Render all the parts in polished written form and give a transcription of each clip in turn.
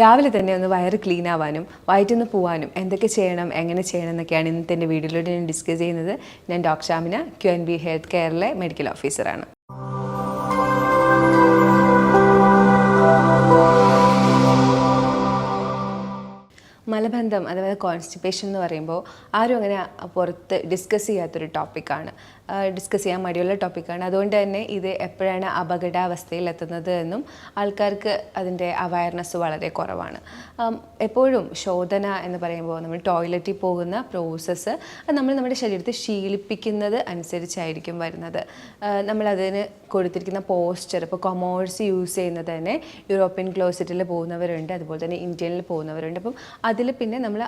രാവിലെ തന്നെ ഒന്ന് വയറ് ക്ലീൻ ആവാനും വയറ്റിന്ന് പോകാനും എന്തൊക്കെ ചെയ്യണം എങ്ങനെ ചെയ്യണം എന്നൊക്കെയാണ് ഇന്നത്തെ എൻ്റെ വീഡിയോയിലൂടെ ഞാൻ ഡിസ്കസ് ചെയ്യുന്നത്. ഞാൻ ഡോക്ടർ ഷാമിന, QNB ഹെൽത്ത് കെയറിലെ മെഡിക്കൽ ഓഫീസറാണ്. മലബന്ധം അതായത് കോൺസ്റ്റിപ്പേഷൻ എന്ന് പറയുമ്പോൾ ആരും അങ്ങനെ പുറത്ത് ഡിസ്കസ് ചെയ്യാത്തൊരു ടോപ്പിക്കാണ്, ഡിസ്കസ് ചെയ്യാൻ മടിയുള്ള ടോപ്പിക്കാണ്. അതുകൊണ്ട് തന്നെ ഇത് എപ്പോഴാണ് അപകടാവസ്ഥയിൽ എത്തുന്നത് എന്നും ആൾക്കാർക്ക് അതിൻ്റെ അവയർനെസ് വളരെ കുറവാണ്. എപ്പോഴും ശോധന എന്ന് പറയുമ്പോൾ നമ്മൾ ടോയ്ലറ്റിൽ പോകുന്ന പ്രോസസ്സ് അത് നമ്മൾ നമ്മുടെ ശരീരത്തെ ശീലിപ്പിക്കുന്നത് അനുസരിച്ചായിരിക്കും വരുന്നത്. നമ്മളതിന് കൊടുത്തിരിക്കുന്ന പോസ്ചർ, ഇപ്പോൾ കൊമോഡ്സ് യൂസ് ചെയ്യുന്നത് തന്നെ യൂറോപ്യൻ ക്ലോസറ്റിൽ പോകുന്നവരുണ്ട്, അതുപോലെ തന്നെ ഇന്ത്യയിൽ പോകുന്നവരുണ്ട്. അപ്പം അതിൽ പിന്നെ നമ്മൾ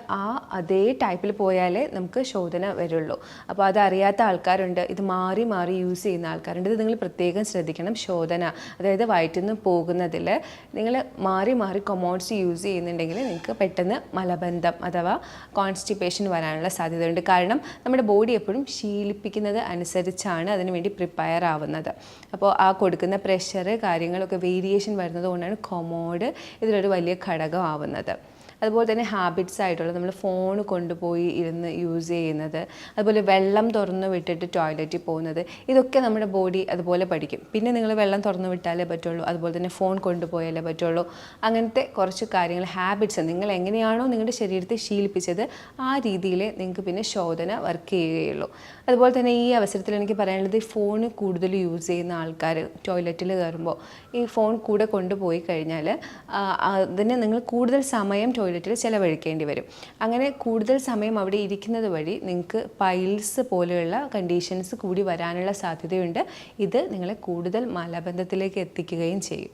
അതേ ടൈപ്പിൽ പോയാലേ നമുക്ക് ശോധന വരുള്ളൂ. അപ്പോൾ അതറിയാത്ത ആൾക്കാരുണ്ട്, ഇത് മാറി മാറി യൂസ് ചെയ്യുന്ന ആൾക്കാരുണ്ട്. ഇത് നിങ്ങൾ പ്രത്യേകം ശ്രദ്ധിക്കണം. ശോധന അതായത് വയറ്റിൽ നിന്ന് പോകുന്നതിൽ നിങ്ങൾ മാറി മാറി കൊമോഡ്സ് യൂസ് ചെയ്യുന്നുണ്ടെങ്കിൽ നിങ്ങൾക്ക് പെട്ടെന്ന് മലബന്ധം അഥവാ കോൺസ്റ്റിപ്പേഷൻ വരാനുള്ള സാധ്യതയുണ്ട്. കാരണം നമ്മുടെ ബോഡി എപ്പോഴും ശീലിപ്പിക്കുന്നത് അനുസരിച്ചാണ് അതിനുവേണ്ടി പ്രിപ്പയർ ആവുന്നത്. അപ്പോൾ ആ കൊടുക്കുന്ന പ്രഷർ കാര്യങ്ങളൊക്കെ വേരിയേഷൻ വരുന്നത് കൊണ്ടാണ് കൊമോഡ് ഇതിലൊരു വലിയ ഘടകം ആവുന്നത്. അതുപോലെ തന്നെ ഹാബിറ്റ്സ് ആയിട്ടുള്ള നമ്മൾ ഫോൺ കൊണ്ടുപോയി ഇരുന്ന് യൂസ് ചെയ്യുന്നത്, അതുപോലെ വെള്ളം തുറന്ന് വിട്ടിട്ട് ടോയ്ലറ്റിൽ പോകുന്നത്, ഇതൊക്കെ നമ്മുടെ ബോഡി അതുപോലെ പഠിക്കും. പിന്നെ നിങ്ങൾ വെള്ളം തുറന്ന് വിട്ടാലേ പറ്റുള്ളൂ, അതുപോലെ തന്നെ ഫോൺ കൊണ്ടുപോയാലേ പറ്റുള്ളൂ. അങ്ങനത്തെ കുറച്ച് കാര്യങ്ങൾ, ഹാബിറ്റ്സ് നിങ്ങൾ എങ്ങനെയാണോ നിങ്ങളുടെ ശരീരത്തെ ശീലിപ്പിച്ചത് ആ രീതിയിൽ നിങ്ങൾക്ക് പിന്നെ ശോധന വർക്ക് ചെയ്യുകയുള്ളൂ. അതുപോലെ തന്നെ ഈ അവസരത്തിൽ എനിക്ക് പറയാനുള്ളത്, ഫോൺ കൂടുതൽ യൂസ് ചെയ്യുന്ന ആൾക്കാർ ടോയ്ലറ്റിൽ കയറുമ്പോൾ ഈ ഫോൺ കൂടെ കൊണ്ടുപോയി കഴിഞ്ഞാൽ അതിന് നിങ്ങൾ കൂടുതൽ സമയം ടോയ്ലറ്റിൽ ചിലവഴിക്കേണ്ടി വരും. അങ്ങനെ കൂടുതൽ സമയം അവിടെ ഇരിക്കുന്നത് വഴി നിങ്ങൾക്ക് പൈൽസ് പോലെയുള്ള കണ്ടീഷൻസ് കൂടി വരാനുള്ള സാധ്യതയുണ്ട്. ഇത് നിങ്ങളെ കൂടുതൽ മലബന്ധത്തിലേക്ക് എത്തിക്കുകയും ചെയ്യും.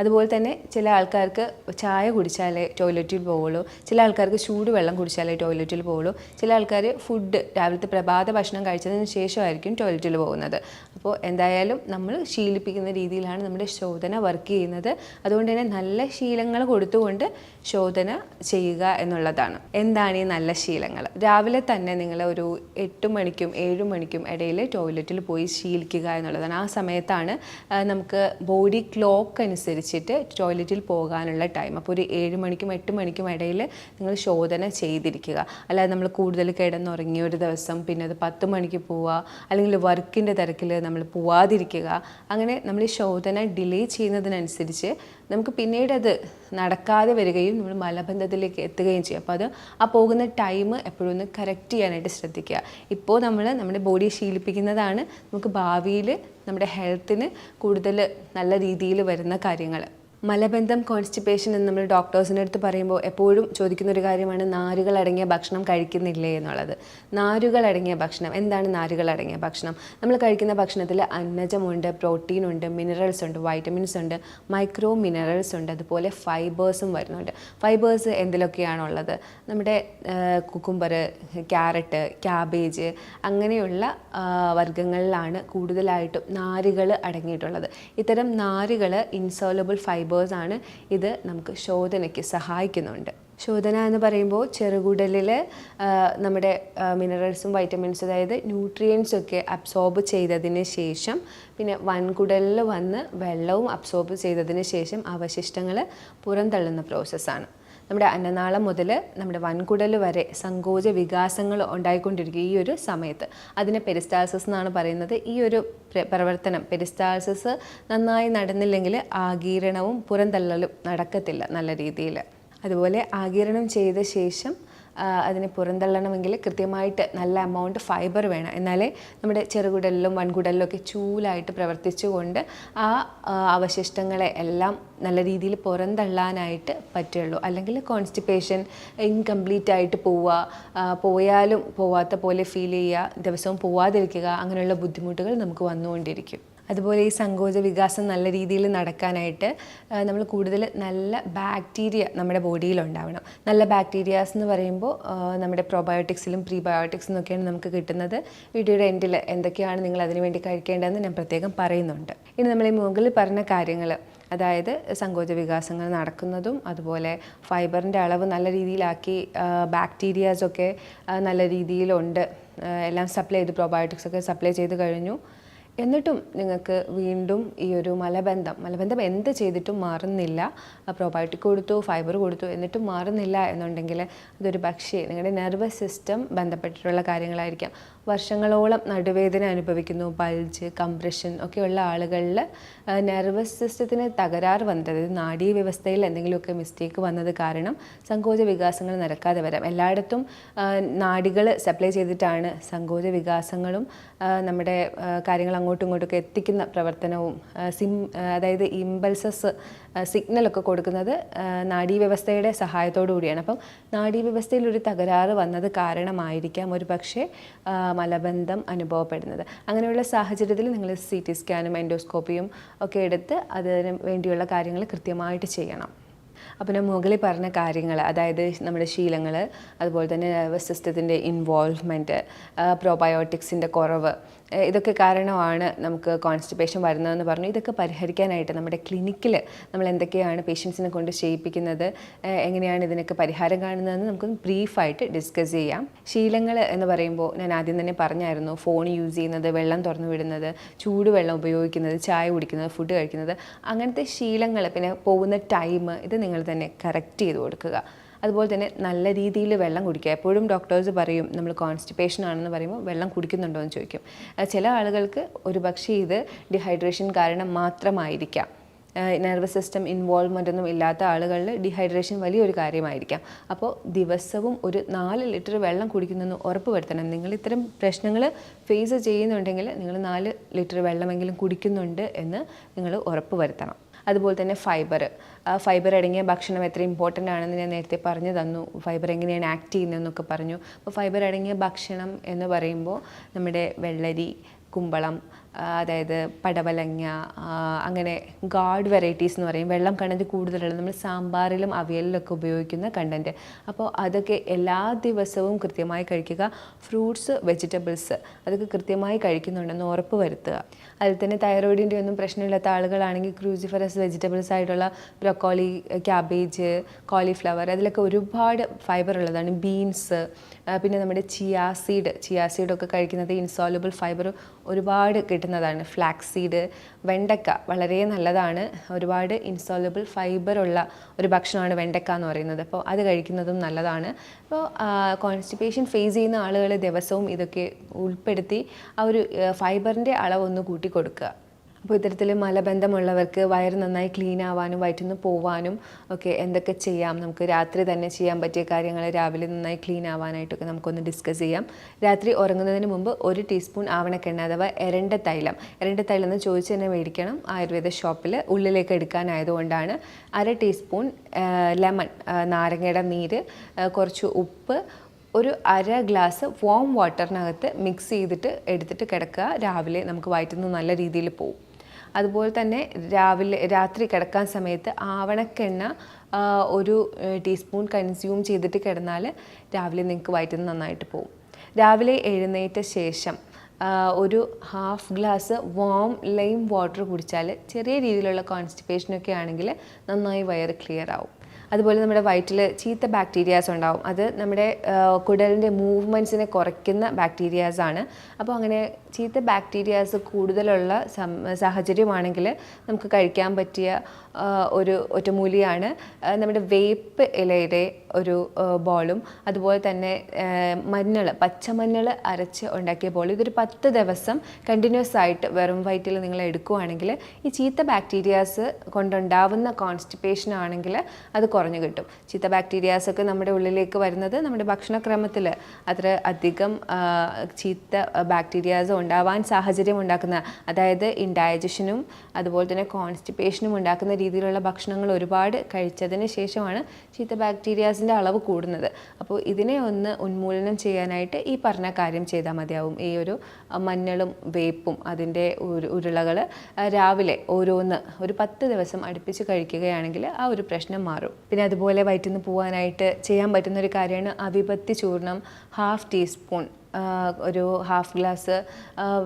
അതുപോലെ തന്നെ ചില ആൾക്കാർക്ക് ചായ കുടിച്ചാലേ ടോയ്ലറ്റിൽ പോവുള്ളൂ, ചില ആൾക്കാർക്ക് ചൂടുവെള്ളം കുടിച്ചാലേ ടോയ്ലറ്റിൽ പോവുള്ളൂ, ചില ആൾക്കാർ ഫുഡ് രാവിലത്തെ പ്രഭാത ഭക്ഷണം കഴിച്ചതിന് ശേഷമായിരിക്കും ടോയ്ലറ്റിൽ പോകുന്നത്. അപ്പോൾ എന്തായാലും നമ്മൾ ശീലിപ്പിക്കുന്ന രീതിയിലാണ് നമ്മുടെ ശോധന വർക്ക് ചെയ്യുന്നത്. അതുകൊണ്ട് തന്നെ നല്ല ശീലങ്ങൾ കൊടുത്തുകൊണ്ട് ശോധന ചെയ്യുക എന്നുള്ളതാണ്. എന്താണ് ഈ നല്ല ശീലങ്ങൾ? രാവിലെ തന്നെ നിങ്ങൾ ഒരു 8 മണിക്കും 7 മണിക്കും ഇടയിൽ ടോയ്ലറ്റിൽ പോയി ശീലിക്കുക എന്നുള്ളതാണ്. ആ സമയത്താണ് നമുക്ക് ബോഡി ക്ലോക്ക് അനുസരിച്ചിട്ട് ടോയ്ലറ്റിൽ പോകാനുള്ള ടൈം. അപ്പോൾ ഒരു 7 മണിക്കും 8 മണിക്കും ഇടയിൽ നിങ്ങൾ ശോധന ചെയ്തിരിക്കുക. അല്ലാതെ നമ്മൾ കൂടുതൽ കിടന്നുറങ്ങി ഒരു ദിവസം പിന്നെ അത് 10 മണിക്ക് പോവുക, അല്ലെങ്കിൽ വർക്കിൻ്റെ തിരക്കിൽ നമ്മൾ പോവാതിരിക്കുക. അങ്ങനെ നമ്മൾ ഈ ശോധന ഡിലേ ചെയ്യുന്നതിനനുസരിച്ച് നമുക്ക് പിന്നീട് അത് നടക്കാതെ വരികയും നമ്മൾ മലബന്ധത്തിലേക്ക് എത്തുകയും ചെയ്യും. അപ്പോൾ അത് ആ പോകുന്ന ടൈം എപ്പോഴും ഒന്ന് കറക്റ്റ് ചെയ്യാനായിട്ട് ശ്രദ്ധിക്കുക. ഇപ്പോൾ നമ്മൾ നമ്മുടെ ബോഡിയെ ശീലിപ്പിക്കുന്നതാണ് നമുക്ക് ഭാവിയിൽ നമ്മുടെ ഹെൽത്തിന് കൂടുതൽ നല്ല രീതിയിൽ വരുന്ന കാര്യങ്ങൾ. മലബന്ധം കോൺസ്റ്റിപ്പേഷൻ എന്ന് നമ്മൾ ഡോക്ടേഴ്സിൻ്റെ അടുത്ത് പറയുമ്പോൾ എപ്പോഴും ചോദിക്കുന്നൊരു കാര്യമാണ്, നാരുകൾ അടങ്ങിയ ഭക്ഷണം കഴിക്കുന്നില്ലേ എന്നുള്ളത്. നാരുകൾ അടങ്ങിയ ഭക്ഷണം എന്താണ്? നാരുകൾ അടങ്ങിയ ഭക്ഷണം നമ്മൾ കഴിക്കുന്ന ഭക്ഷണത്തിൽ അന്നജമുണ്ട്, പ്രോട്ടീനുണ്ട്, മിനറൽസ് ഉണ്ട്, വൈറ്റമിൻസ് ഉണ്ട്, മൈക്രോ മിനറൽസ് ഉണ്ട്, അതുപോലെ ഫൈബേഴ്സും വരുന്നുണ്ട്. ഫൈബേഴ്സ് എന്തിലൊക്കെയാണുള്ളത്? നമ്മുടെ കുക്കുംബർ, ക്യാരറ്റ്, ക്യാബേജ് അങ്ങനെയുള്ള വർഗ്ഗങ്ങളിലാണ് കൂടുതലായിട്ടും നാരുകൾ അടങ്ങിയിട്ടുള്ളത്. ഇത്തരം നാരുകൾ ഇൻസോലബിൾ ഫൈബേഴ്സ് ആണ്. ഇത് നമുക്ക് ശോധനയ്ക്ക് സഹായിക്കുന്നുണ്ട്. ശോധന എന്ന് പറയുമ്പോൾ ചെറുകുടലിൽ നമ്മുടെ മിനറൽസും വൈറ്റമിൻസും അതായത് ന്യൂട്രിയൻസും ഒക്കെ അബ്സോർബ് ചെയ്തതിന് ശേഷം പിന്നെ വൻകുടലിൽ വന്ന് വെള്ളവും അബ്സോർബ് ചെയ്തതിന് ശേഷം അവശിഷ്ടങ്ങൾ പുറന്തള്ളുന്ന പ്രോസസ്സാണ്. നമ്മുടെ അന്നനാളം മുതൽ നമ്മുടെ വൻകുടൽ വരെ സങ്കോച വികാസങ്ങൾ ഉണ്ടായിക്കൊണ്ടിരിക്കും ഈ ഒരു സമയത്ത്. അതിനെ പെരിസ്റ്റാൾസിസ് എന്നാണ് പറയുന്നത്. ഈ ഒരു പ്രവർത്തനം പെരിസ്റ്റാൾസിസ് നന്നായി നടന്നില്ലെങ്കിൽ ആഗീരണവും പുറന്തള്ളലും നടക്കത്തില്ല നല്ല രീതിയിൽ. അതുപോലെ ആഗീരണം ചെയ്ത ശേഷം അതിനെ പുറന്തള്ളണമെങ്കിൽ കൃത്യമായിട്ട് നല്ല എമൗണ്ട് ഫൈബർ വേണം. എന്നാലേ നമ്മുടെ ചെറുകുടലിലും വൻകുടലിലും ഒക്കെ ചൂലായിട്ട് പ്രവർത്തിച്ചുകൊണ്ട് ആ അവശിഷ്ടങ്ങളെ എല്ലാം നല്ല രീതിയിൽ പുറന്തള്ളാനായിട്ട് പറ്റുള്ളൂ. അല്ലെങ്കിൽ കോൺസ്റ്റിപ്പേഷൻ ഇൻകംപ്ലീറ്റ് ആയിട്ട് പോയാലും പോവാത്ത പോലെ ഫീൽ ചെയ്യുക, ദിവസവും പോവാതിരിക്കുക, അങ്ങനെയുള്ള ബുദ്ധിമുട്ടുകൾ നമുക്ക് വന്നുകൊണ്ടിരിക്കും. അതുപോലെ ഈ സങ്കോച വികാസം നല്ല രീതിയിൽ നടക്കാനായിട്ട് നമ്മൾ കൂടുതൽ നല്ല ബാക്ടീരിയ നമ്മുടെ ബോഡിയിൽ ഉണ്ടാവണം. നല്ല ബാക്ടീരിയാസ് എന്ന് പറയുമ്പോൾ നമ്മുടെ പ്രോബയോട്ടിക്സിലും പ്രീബയോട്ടിക്സിലും ഒക്കെയാണ് നമുക്ക് കിട്ടുന്നത്. വീഡിയോയുടെ എൻഡിൽ എന്തൊക്കെയാണ് നിങ്ങൾ അതിനു വേണ്ടി കഴിക്കേണ്ടതെന്ന് ഞാൻ പ്രത്യേകം പറയുന്നുണ്ട്. ഇനി നമ്മൾ ഈ മുകളിൽ പറഞ്ഞ കാര്യങ്ങൾ, അതായത് സങ്കോച വികാസങ്ങൾ നടക്കുന്നതും അതുപോലെ ഫൈബറിൻ്റെ അളവ് നല്ല രീതിയിലാക്കി ബാക്ടീരിയാസൊക്കെ നല്ല രീതിയിലുണ്ട്, എല്ലാം സപ്ലൈ ചെയ്ത് പ്രോബയോട്ടിക്സൊക്കെ സപ്ലൈ ചെയ്ത് കഴിഞ്ഞു. എന്നിട്ടും നിങ്ങൾക്ക് വീണ്ടും ഈ ഒരു മലബന്ധം എന്ത് ചെയ്തിട്ടും മാറുന്നില്ല, പ്രോബയോട്ടിക് കൊടുത്തു, ഫൈബർ കൊടുത്തു, എന്നിട്ടും മാറുന്നില്ല എന്നുണ്ടെങ്കിൽ അതൊരു പക്ഷേ നിങ്ങളുടെ നെർവസ് സിസ്റ്റം ബന്ധപ്പെട്ടിട്ടുള്ള കാര്യങ്ങളായിരിക്കാം. വർഷങ്ങളോളം നടുവേദന അനുഭവിക്കുന്നു, ബൾജ്, കംപ്രഷൻ ഒക്കെയുള്ള ആളുകളിൽ നെർവസ് സിസ്റ്റത്തിന് തകരാറ് വന്നത്, അതായത് നാഡീവ്യവസ്ഥയിൽ എന്തെങ്കിലുമൊക്കെ മിസ്റ്റേക്ക് വന്നത് കാരണം സങ്കോച വികാസങ്ങൾ നടക്കാതെ വരാം. എല്ലായിടത്തും നാഡികൾ സപ്ലൈ ചെയ്തിട്ടാണ് സങ്കോച വികാസങ്ങളും നമ്മുടെ കാര്യങ്ങൾ അങ്ങോട്ടും ഇങ്ങോട്ടൊക്കെ എത്തിക്കുന്ന പ്രവർത്തനവും അതായത് ഇമ്പൾസസ് സിഗ്നലൊക്കെ കൊടുക്കുന്നത് നാഡീവ്യവസ്ഥയുടെ സഹായത്തോടു കൂടിയാണ്. അപ്പം നാഡീവ്യവസ്ഥയിൽ ഒരു തകരാറ് വന്നത് കാരണമായിരിക്കാം ഒരു പക്ഷേ മലബന്ധം അനുഭവപ്പെടുന്നത്. അങ്ങനെയുള്ള സാഹചര്യത്തിൽ നിങ്ങൾ CT സ്കാനും എൻഡോസ്കോപ്പിയും ഒക്കെ എടുത്ത് അതിന് വേണ്ടിയുള്ള കാര്യങ്ങൾ കൃത്യമായിട്ട് ചെയ്യണം. അപ്പോൾ ഞാൻ മുകളിൽ പറഞ്ഞ കാര്യങ്ങൾ, അതായത് നമ്മുടെ ശീലങ്ങൾ, അതുപോലെ തന്നെ നെർവസ് സിസ്റ്റത്തിൻ്റെ ഇൻവോൾവ്മെൻറ്റ്, പ്രോബയോട്ടിക്സിൻ്റെ കുറവ്, ഇതൊക്കെ കാരണമാണ് നമുക്ക് കോൺസ്റ്റിപ്പേഷൻ വരുന്നതെന്ന് പറഞ്ഞു. ഇതൊക്കെ പരിഹരിക്കാനായിട്ട് നമ്മുടെ ക്ലിനിക്കിൽ നമ്മൾ എന്തൊക്കെയാണ് പേഷ്യൻസിനെ കൊണ്ട് ചെയ്യിപ്പിക്കുന്നത്, എങ്ങനെയാണ് ഇതിനൊക്കെ പരിഹാരം കാണുന്നതെന്ന് നമുക്കൊന്ന് ബ്രീഫായിട്ട് ഡിസ്കസ് ചെയ്യാം. ശീലങ്ങൾ എന്ന് പറയുമ്പോൾ ഞാൻ ആദ്യം തന്നെ പറഞ്ഞായിരുന്നു, ഫോൺ യൂസ് ചെയ്യുന്നത്, വെള്ളം തുറന്നു വിടുന്നത്, ചൂടുവെള്ളം ഉപയോഗിക്കുന്നത്, ചായ കുടിക്കുന്നത്, ഫുഡ് കഴിക്കുന്നത്, അങ്ങനത്തെ ശീലങ്ങൾ, പിന്നെ പോകുന്ന ടൈം, ഇത് നിങ്ങൾ തന്നെ കറക്റ്റ് ചെയ്ത് കൊടുക്കുക. അതുപോലെ തന്നെ നല്ല രീതിയിൽ വെള്ളം കുടിക്കുക. എപ്പോഴും ഡോക്ടേഴ്സ് പറയും നമ്മൾ കോൺസ്റ്റിപ്പേഷൻ ആണെന്ന് പറയുമ്പോൾ വെള്ളം കുടിക്കുന്നുണ്ടോ എന്ന് ചോദിക്കും. ചില ആളുകൾക്ക് ഒരു പക്ഷേ ഇത് ഡീഹൈഡ്രേഷൻ കാരണം മാത്രമായിരിക്കാം. നെർവസ് സിസ്റ്റം ഇൻവോൾവ്മെൻ്റ് ഒന്നും ഇല്ലാത്ത ആളുകളിൽ ഡീഹൈഡ്രേഷൻ വലിയൊരു കാര്യമായിരിക്കാം. അപ്പോൾ ദിവസവും ഒരു 4 ലിറ്റർ വെള്ളം കുടിക്കുന്നെന്ന് ഉറപ്പ് വരുത്തണം. നിങ്ങൾ ഇത്തരം പ്രശ്നങ്ങൾ ഫേസ് ചെയ്യുന്നുണ്ടെങ്കിൽ നിങ്ങൾ 4 ലിറ്റർ വെള്ളമെങ്കിലും കുടിക്കുന്നുണ്ട് എന്ന് നിങ്ങൾ ഉറപ്പ് വരുത്തണം. അതുപോലെ തന്നെ ഫൈബർ അടങ്ങിയ ഭക്ഷണം എത്ര ഇമ്പോർട്ടൻ്റ് ആണെന്ന് ഞാൻ നേരത്തെ പറഞ്ഞു തന്നു. ഫൈബർ എങ്ങനെയാണ് ആക്ട് ചെയ്യുന്നതെന്നൊക്കെ പറഞ്ഞു. അപ്പോൾ ഫൈബർ അടങ്ങിയ ഭക്ഷണം എന്ന് പറയുമ്പോൾ നമ്മുടെ വെള്ളരി, കുമ്പളം, അതായത് പടവലങ്ങ, അങ്ങനെ ഗാർഡ് വെറൈറ്റീസ് എന്ന് പറയും, വെള്ളം കണ്ടൻറ്റ് കൂടുതലുള്ളത്, നമ്മൾ സാമ്പാറിലും അവിയലിലൊക്കെ ഉപയോഗിക്കുന്ന കണ്ടൻറ്റ്. അപ്പോൾ അതൊക്കെ എല്ലാ ദിവസവും കൃത്യമായി കഴിക്കുക. ഫ്രൂട്ട്സ്, വെജിറ്റബിൾസ് അതൊക്കെ കൃത്യമായി കഴിക്കുന്നുണ്ടെന്ന് ഉറപ്പ് വരുത്തുക. അതിൽ തന്നെ തൈറോയിഡിൻ്റെ ഒന്നും പ്രശ്നമില്ലാത്ത ആളുകളാണെങ്കിൽ ക്രൂസിഫറസ് വെജിറ്റബിൾസ് ആയിട്ടുള്ള ബ്രൊക്കോളി, ക്യാബേജ്, കോളിഫ്ലവർ, അതിലൊക്കെ ഒരുപാട് ഫൈബർ ഉള്ളതാണ്. ബീൻസ്, പിന്നെ നമ്മുടെ ചിയാ സീഡൊക്കെ കഴിക്കുന്നത് ഇൻസോലബിൾ ഫൈബർ ഒരുപാട് കിട്ടുന്നതാണ്. ഫ്ലാക്സ് സീഡ്, വെണ്ടക്ക വളരെ നല്ലതാണ്. ഒരുപാട് ഇൻസോലബിൾ ഫൈബറുള്ള ഒരു ഭക്ഷണമാണ് വെണ്ടക്ക എന്ന് പറയുന്നത്. അപ്പോൾ അത് കഴിക്കുന്നതും നല്ലതാണ്. അപ്പോൾ കോൺസ്റ്റിപ്പേഷൻ ഫേസ് ചെയ്യുന്ന ആളുകൾ ദിവസവും ഇതൊക്കെ ഉൾപ്പെടുത്തി ആ ഒരു ഫൈബറിൻ്റെ അളവൊന്ന് കൂട്ടി കൊടുക്കുക. അപ്പോൾ ഇത്തരത്തിൽ മലബന്ധമുള്ളവർക്ക് വയറ് നന്നായി ക്ലീൻ ആവാനും വയറ്റിന്ന് പോവാനും ഒക്കെ എന്തൊക്കെ ചെയ്യാം, നമുക്ക് രാത്രി തന്നെ ചെയ്യാൻ പറ്റിയ കാര്യങ്ങൾ, രാവിലെ നന്നായി ക്ലീൻ ആവാനായിട്ടൊക്കെ നമുക്കൊന്ന് ഡിസ്കസ് ചെയ്യാം. രാത്രി ഉറങ്ങുന്നതിന് മുമ്പ് 1 ടീസ്പൂൺ ആവണക്കെണ്ണ അഥവാ എരണ്ട തൈലം എന്ന് ചോദിച്ച് തന്നെ മേടിക്കണം. ആയുർവേദ ഷോപ്പിൽ ഉള്ളിലേക്ക് എടുക്കാനായതുകൊണ്ടാണ്. 1/2 ടീസ്പൂൺ ലെമൺ, നാരങ്ങയുടെ നീര്, കുറച്ച് ഉപ്പ്, ഒരു 1/2 ഗ്ലാസ് വാം വാട്ടറിനകത്ത് മിക്സ് ചെയ്തിട്ട് എടുത്തിട്ട് കിടക്കുക. രാവിലെ നമുക്ക് വയറ്റിന്ന് നല്ല രീതിയിൽ പോകും. അതുപോലെ തന്നെ രാത്രി കിടക്കാൻ സമയത്ത് ആവണക്കെണ്ണ 1 ടീസ്പൂൺ കൺസ്യൂം ചെയ്തിട്ട് കിടന്നാൽ രാവിലെ നിങ്ങൾക്ക് വയറ്റിന്ന് നന്നായിട്ട് പോകും. രാവിലെ എഴുന്നേറ്റ ശേഷം ഒരു 1/2 ഗ്ലാസ് വാം ലൈം വാട്ടർ കുടിച്ചാൽ ചെറിയ രീതിയിലുള്ള കോൺസ്റ്റിപ്പേഷനൊക്കെ ആണെങ്കിൽ നന്നായി വയറ് ക്ലിയർ ആവും. അതുപോലെ നമ്മുടെ വയറ്റിൽ ചീത്ത ബാക്ടീരിയാസ് ഉണ്ടാവും. അത് നമ്മുടെ കുടലിൻ്റെ മൂവ്മെൻറ്റ്സിനെ കുറയ്ക്കുന്ന ബാക്ടീരിയാസാണ്. അപ്പോൾ അങ്ങനെ ചീത്ത ബാക്ടീരിയാസ് കൂടുതലുള്ള സാഹചര്യമാണെങ്കിൽ നമുക്ക് കഴിക്കാൻ പറ്റിയ ഒരു ഒറ്റമൂലിയാണ് നമ്മുടെ വേപ്പ് ഇലയുടെ ഒരു ബോളും, അതുപോലെ തന്നെ പച്ചമഞ്ഞൾ അരച്ച് ഉണ്ടാക്കിയ ബോൾ. ഇതൊരു 10 ദിവസം കണ്ടിന്യൂസ് ആയിട്ട് വെറും വയറ്റിൽ നിങ്ങൾ എടുക്കുകയാണെങ്കിൽ ഈ ചീത്ത ബാക്ടീരിയാസ് കൊണ്ടുണ്ടാവുന്ന കോൺസ്റ്റിപ്പേഷൻ ആണെങ്കിൽ അത് കുറഞ്ഞു കിട്ടും. ചീത്ത ബാക്ടീരിയാസൊക്കെ നമ്മുടെ ഉള്ളിലേക്ക് വരുന്നത് നമ്മുടെ ഭക്ഷണക്രമത്തിൽ അത്ര അധികം ചീത്ത ബാക്ടീരിയാസ് ഉണ്ടാവാൻ സാഹചര്യം ഉണ്ടാക്കുന്ന, അതായത് ഇൻഡൈജഷനും അതുപോലെ തന്നെ കോൺസ്റ്റിപ്പേഷനും ഉണ്ടാക്കുന്ന രീതിയിലുള്ള ഭക്ഷണങ്ങൾ ഒരുപാട് കഴിച്ചതിന് ശേഷമാണ് ചീത്ത ബാക്ടീരിയാസിൻ്റെ അളവ് കൂടുന്നത്. അപ്പോൾ ഇതിനെ ഒന്ന് ഉന്മൂലനം ചെയ്യാനായിട്ട് ഈ പറഞ്ഞ കാര്യം ചെയ്താൽ മതിയാവും. ഈ ഒരു മഞ്ഞളും വേപ്പും അതിൻ്റെ ഉരുളകൾ രാവിലെ ഓരോന്ന് ഒരു 10 ദിവസം അടുപ്പിച്ച് കഴിക്കുകയാണെങ്കിൽ ആ ഒരു പ്രശ്നം മാറും. പിന്നെ അതുപോലെ വയറ്റിൽ നിന്ന് പോകാനായിട്ട് ചെയ്യാൻ പറ്റുന്നൊരു കാര്യമാണ് അവിപത്തി ചൂർണം 1/2 ടീസ്പൂൺ ഒരു ഹാഫ് ഗ്ലാസ്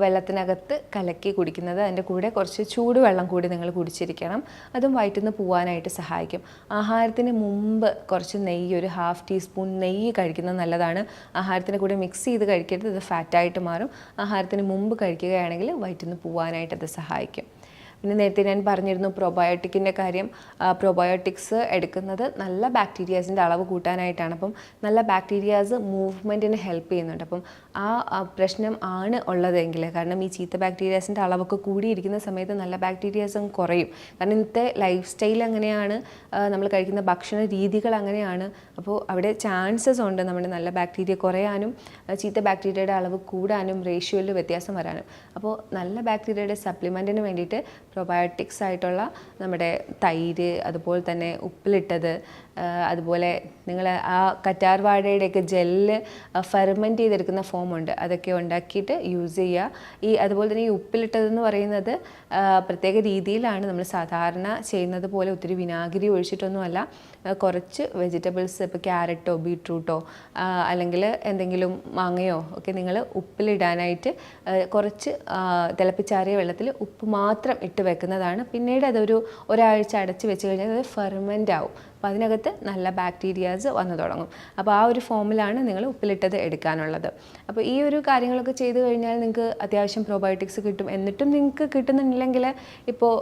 വെള്ളത്തിനകത്ത് കലക്കി കുടിക്കുന്നത്, അതിൻ്റെ കൂടെ കുറച്ച് ചൂടുവെള്ളം കൂടി നിങ്ങൾ കുടിച്ചിരിക്കണം. അതും വയറ്റിൽ നിന്ന് പോകാനായിട്ട് സഹായിക്കും. ആഹാരത്തിന് മുമ്പ് കുറച്ച് നെയ്യ്, ഒരു ഹാഫ് ടീസ്പൂൺ നെയ്യ് കഴിക്കുന്നത് നല്ലതാണ്. ആഹാരത്തിന് കൂടെ മിക്സ് ചെയ്ത് കഴിക്കരുത്, ഇത് ഫാറ്റായിട്ട് മാറും. ആഹാരത്തിന് മുമ്പ് കഴിക്കുകയാണെങ്കിൽ വയറ്റിൽ നിന്ന് പോകാനായിട്ട് അത് സഹായിക്കും. പിന്നെ നേരത്തെ ഞാൻ പറഞ്ഞിരുന്നു പ്രോബയോട്ടിക്കിൻ്റെ കാര്യം. പ്രോബയോട്ടിക്സ് എടുക്കുന്നത് നല്ല ബാക്ടീരിയാസിൻ്റെ അളവ് കൂട്ടാനായിട്ടാണ്. അപ്പം നല്ല ബാക്ടീരിയാസ് മൂവ്മെൻറ്റിന് ഹെൽപ്പ് ചെയ്യുന്നുണ്ട്. അപ്പം ആ പ്രശ്നം ആണ് ഉള്ളതെങ്കിൽ, കാരണം ഈ ചീത്ത ബാക്ടീരിയാസിൻ്റെ അളവൊക്കെ കൂടിയിരിക്കുന്ന സമയത്ത് നല്ല ബാക്ടീരിയാസും കുറയും. കാരണം ഇന്നത്തെ ലൈഫ് സ്റ്റൈൽ അങ്ങനെയാണ്, നമ്മൾ കഴിക്കുന്ന ഭക്ഷണ രീതികൾ അങ്ങനെയാണ്. അപ്പോൾ അവിടെ ചാൻസസ് ഉണ്ട് നമ്മുടെ നല്ല ബാക്ടീരിയ കുറയാനും ചീത്ത ബാക്ടീരിയയുടെ അളവ് കൂടാനും റേഷ്യോയിൽ വ്യത്യാസം വരാനും. അപ്പോൾ നല്ല ബാക്ടീരിയയുടെ സപ്ലിമെൻറ്റിന് വേണ്ടിയിട്ട് പ്രോബയോട്ടിക്സ് ആയിട്ടുള്ള നമ്മുടെ തൈര്, അതുപോലെ തന്നെ ഉപ്പിലിട്ടത്, അതുപോലെ നിങ്ങൾ ആ കറ്റാർ വാഴയുടെയൊക്കെ ജെല്ല് ഫെർമെൻറ്റ് ചെയ്തെടുക്കുന്ന ഫോമുണ്ട്, അതൊക്കെ ഉണ്ടാക്കിയിട്ട് യൂസ് ചെയ്യുക. അതുപോലെ തന്നെ ഈ ഉപ്പിലിട്ടതെന്ന് പറയുന്നത് പ്രത്യേക രീതിയിലാണ്. നമ്മൾ സാധാരണ ചെയ്യുന്നത് പോലെ ഒത്തിരി വിനാഗിരി ഒഴിച്ചിട്ടൊന്നുമല്ല. കുറച്ച് വെജിറ്റബിൾസ്, ഇപ്പോൾ ക്യാരറ്റോ ബീട്രൂട്ടോ അല്ലെങ്കിൽ എന്തെങ്കിലും മാങ്ങയോ ഒക്കെ നിങ്ങൾ ഉപ്പിലിടാനായിട്ട് കുറച്ച് തിളപ്പിച്ചാറിയ വെള്ളത്തിൽ ഉപ്പ് മാത്രം ഇട്ട് വെക്കുന്നതാണ്. പിന്നീട് അതൊരു ഒരാഴ്ച അടച്ച് വെച്ച് കഴിഞ്ഞാൽ അത് ഫെർമെൻ്റ് ആവും. അപ്പോൾ അതിനകത്ത് നല്ല ബാക്ടീരിയാസ് വന്നു തുടങ്ങും. അപ്പോൾ ആ ഒരു ഫോമിലാണ് നിങ്ങൾ ഉപ്പിലിട്ടത് എടുക്കാനുള്ളത്. അപ്പോൾ ഈ ഒരു കാര്യങ്ങളൊക്കെ ചെയ്ത് കഴിഞ്ഞാൽ നിങ്ങൾക്ക് അത്യാവശ്യം പ്രോബയോട്ടിക്സ് കിട്ടും. എന്നിട്ടും നിങ്ങൾക്ക് കിട്ടുന്നില്ലെങ്കിൽ ഇപ്പോൾ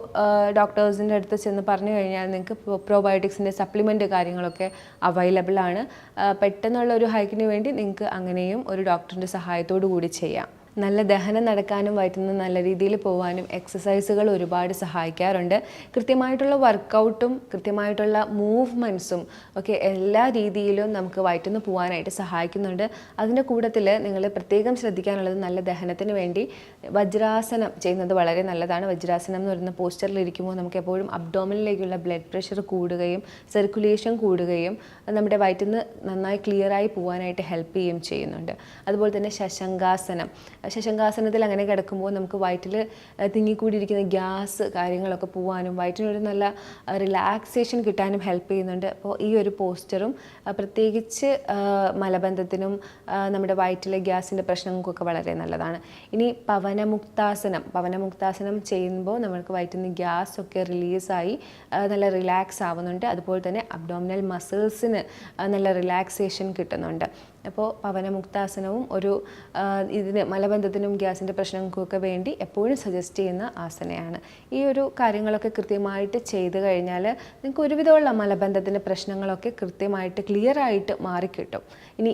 ഡോക്ടേഴ്സിൻ്റെ അടുത്ത് ചെന്ന് പറഞ്ഞു കഴിഞ്ഞാൽ നിങ്ങൾക്ക് പ്രോബയോട്ടിക്സിൻ്റെ സപ്ലിമെൻറ്റ് കാര്യങ്ങളൊക്കെ അവൈലബിൾ ആണ്. പെട്ടെന്നുള്ള ഒരു ഹൈക്കിന് വേണ്ടി നിങ്ങൾക്ക് അങ്ങനെയും ഒരു ഡോക്ടറിൻ്റെ സഹായത്തോടു കൂടി ചെയ്യാം. നല്ല ദഹനം നടക്കാനും വയറ്റിൽ നിന്ന് നല്ല രീതിയിൽ പോകാനും എക്സസൈസുകൾ ഒരുപാട് സഹായിക്കാറുണ്ട്. കൃത്യമായിട്ടുള്ള വർക്കൗട്ടും കൃത്യമായിട്ടുള്ള മൂവ്മെൻറ്റ്സും ഒക്കെ എല്ലാ രീതിയിലും നമുക്ക് വയറ്റിൽ നിന്ന് പോകാനായിട്ട് സഹായിക്കുന്നുണ്ട്. അതിൻ്റെ കൂട്ടത്തിൽ നിങ്ങൾ പ്രത്യേകം ശ്രദ്ധിക്കാനുള്ളത് നല്ല ദഹനത്തിന് വേണ്ടി വജ്രാസനം ചെയ്യുന്നത് വളരെ നല്ലതാണ്. വജ്രാസനം എന്ന് പറയുന്ന പോസ്റ്ററിൽ ഇരിക്കുമ്പോൾ നമുക്ക് എപ്പോഴും അബ്ഡോമിനിലേക്കുള്ള ബ്ലഡ് പ്രഷർ കൂടുകയും സർക്കുലേഷൻ കൂടുകയും നമ്മുടെ വയറ്റിൽ നിന്ന് നന്നായി ക്ലിയറായി പോകാനായിട്ട് ഹെൽപ്പ് ചെയ്യുകയും ചെയ്യുന്നുണ്ട്. അതുപോലെ തന്നെ ശശങ്കാസനത്തിൽ അങ്ങനെ കിടക്കുമ്പോൾ നമുക്ക് വയറ്റിൽ തിങ്ങിക്കൂടിയിരിക്കുന്ന ഗ്യാസ് കാര്യങ്ങളൊക്കെ പോകാനും വയറ്റിനൊരു നല്ല റിലാക്സേഷൻ കിട്ടാനും ഹെൽപ്പ് ചെയ്യുന്നുണ്ട്. അപ്പോൾ ഈ ഒരു പോസ്റ്ററും പ്രത്യേകിച്ച് മലബന്ധത്തിനും നമ്മുടെ വയറ്റിലെ ഗ്യാസിൻ്റെ പ്രശ്നങ്ങൾക്കൊക്കെ വളരെ നല്ലതാണ്. ഇനി പവനമുക്താസനം ചെയ്യുമ്പോൾ നമുക്ക് വയറ്റിൽ നിന്ന് ഗ്യാസൊക്കെ റിലീസായി നല്ല റിലാക്സ് ആവുന്നുണ്ട്. അതുപോലെ തന്നെ അബ്ഡോമിനൽ മസിൽസിന് നല്ല റിലാക്സേഷൻ കിട്ടുന്നുണ്ട്. അപ്പോൾ പവനമുക്താസനവും ഒരു ഇതിന് മലബന്ധത്തിനും ഗ്യാസിൻ്റെ പ്രശ്നങ്ങൾക്കൊക്കെ വേണ്ടി എപ്പോഴും സജസ്റ്റ് ചെയ്യുന്ന ആസനയാണ്. ഈ ഒരു കാര്യങ്ങളൊക്കെ കൃത്യമായിട്ട് ചെയ്ത് കഴിഞ്ഞാൽ നിങ്ങൾക്ക് ഒരുവിധമുള്ള മലബന്ധത്തിൻ്റെ പ്രശ്നങ്ങളൊക്കെ കൃത്യമായിട്ട് ക്ലിയറായിട്ട് മാറിക്കിട്ടും. ഇനി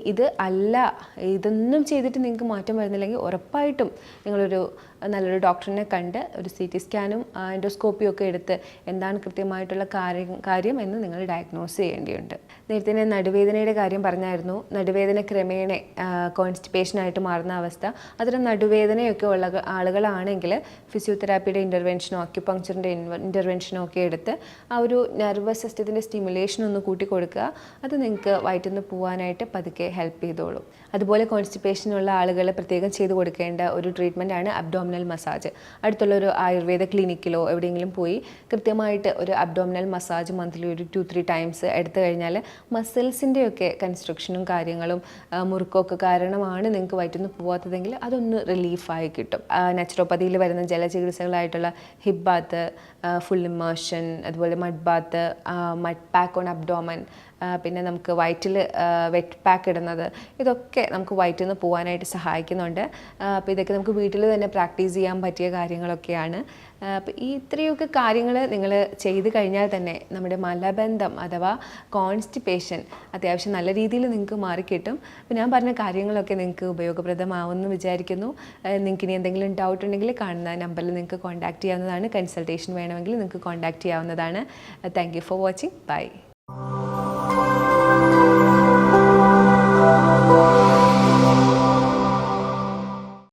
ഇതൊന്നും ചെയ്തിട്ട് നിങ്ങൾക്ക് മാറ്റം വരുന്നില്ലെങ്കിൽ ഉറപ്പായിട്ടും നിങ്ങളൊരു നല്ലൊരു ഡോക്ടറിനെ കണ്ട് ഒരു CT സ്കാനും എൻഡോസ്കോപ്പിയും ഒക്കെ എടുത്ത് എന്താണ് കൃത്യമായിട്ടുള്ള കാര്യം എന്ന് നിങ്ങൾ ഡയഗ്നോസ് ചെയ്യേണ്ടിയുണ്ട്. നേരത്തെ ഞാൻ നടുവേദനയുടെ കാര്യം പറഞ്ഞായിരുന്നു. നടുവേദന ക്രമേണ കോൺസ്റ്റിപ്പേഷനായിട്ട് മാറുന്ന അവസ്ഥ. അത്തരം നടുവേദനയൊക്കെ ഉള്ള ആളുകളാണെങ്കിൽ ഫിസിയോതെറാപ്പിയുടെ ഇൻ്റർവെൻഷനോ അക്യുപങ്ക്ചറിൻ്റെ ഇൻ്റർവെൻഷനോ ഒക്കെ എടുത്ത് ആ ഒരു നെർവസ് സിസ്റ്റത്തിൻ്റെ സ്റ്റിമുലേഷൻ ഒന്ന് കൂട്ടി കൊടുക്കുക. അത് നിങ്ങൾക്ക് വയറ്റിൽ നിന്ന് പോകാനായിട്ട് പതുക്കെ ഹെൽപ്പ് ചെയ്തോളും. അതുപോലെ കോൺസ്റ്റിപ്പേഷനുള്ള ആളുകൾ പ്രത്യേകം ചെയ്ത് കൊടുക്കേണ്ട ഒരു ട്രീറ്റ്മെൻറ്റാണ് അബ്ഡോമിനൽ മസാജ്. അടുത്തുള്ള ഒരു ആയുർവേദ ക്ലിനിക്കിലോ എവിടെയെങ്കിലും പോയി കൃത്യമായിട്ട് ഒരു അബ്ഡോമിനൽ മസാജ് മന്ത്ലി ഒരു 2-3 ടൈംസ് എടുത്തു കഴിഞ്ഞാൽ മസിൽസിൻ്റെയൊക്കെ കൺസ്ട്രക്ഷനും കാര്യങ്ങളും മുറുക്കമൊക്കെ കാരണമാണ് നിങ്ങൾക്ക് വയറ്റിൽ നിന്ന് പോകാത്തതെങ്കിൽ അതൊന്ന് റിലീഫായി കിട്ടും. നാച്ചുറോപ്പതിയിൽ വരുന്ന ജലചികിത്സകളായിട്ടുള്ള ഹിപ്പ് ബാത്ത്, ഫുൾ ഇമേർഷൻ, അതുപോലെ mud bath, mud pack on abdomen, പിന്നെ നമുക്ക് വയറ്റിൽ വെറ്റ് പാക്ക് ഇടുന്നത്, ഇതൊക്കെ നമുക്ക് വയറ്റിൽ നിന്ന് പോകാനായിട്ട് സഹായിക്കുന്നുണ്ട്. അപ്പോൾ ഇതൊക്കെ നമുക്ക് വീട്ടിൽ തന്നെ പ്രാക്ടീസ് ചെയ്യാൻ പറ്റിയ കാര്യങ്ങളൊക്കെയാണ്. അപ്പോൾ ഈ ഇത്രയൊക്കെ കാര്യങ്ങൾ നിങ്ങൾ ചെയ്ത് കഴിഞ്ഞാൽ തന്നെ നമ്മുടെ മലബന്ധം അഥവാ കോൺസ്റ്റിപ്പേഷൻ അത്യാവശ്യം നല്ല രീതിയിൽ നിങ്ങൾക്ക് മാറിക്കിട്ടും. അപ്പോൾ ഞാൻ പറഞ്ഞ കാര്യങ്ങളൊക്കെ നിങ്ങൾക്ക് ഉപയോഗപ്രദമാവുമെന്ന് വിചാരിക്കുന്നു. നിങ്ങൾക്ക് ഇനി എന്തെങ്കിലും ഡൗട്ട് ഉണ്ടെങ്കിൽ കാണുന്ന നമ്പറിൽ നിങ്ങൾക്ക് കോൺടാക്റ്റ് ചെയ്യാവുന്നതാണ്. കൺസൾട്ടേഷൻ വേണമെങ്കിൽ നിങ്ങൾക്ക് കോൺടാക്റ്റ് ചെയ്യാവുന്നതാണ്. Thank you for watching. By.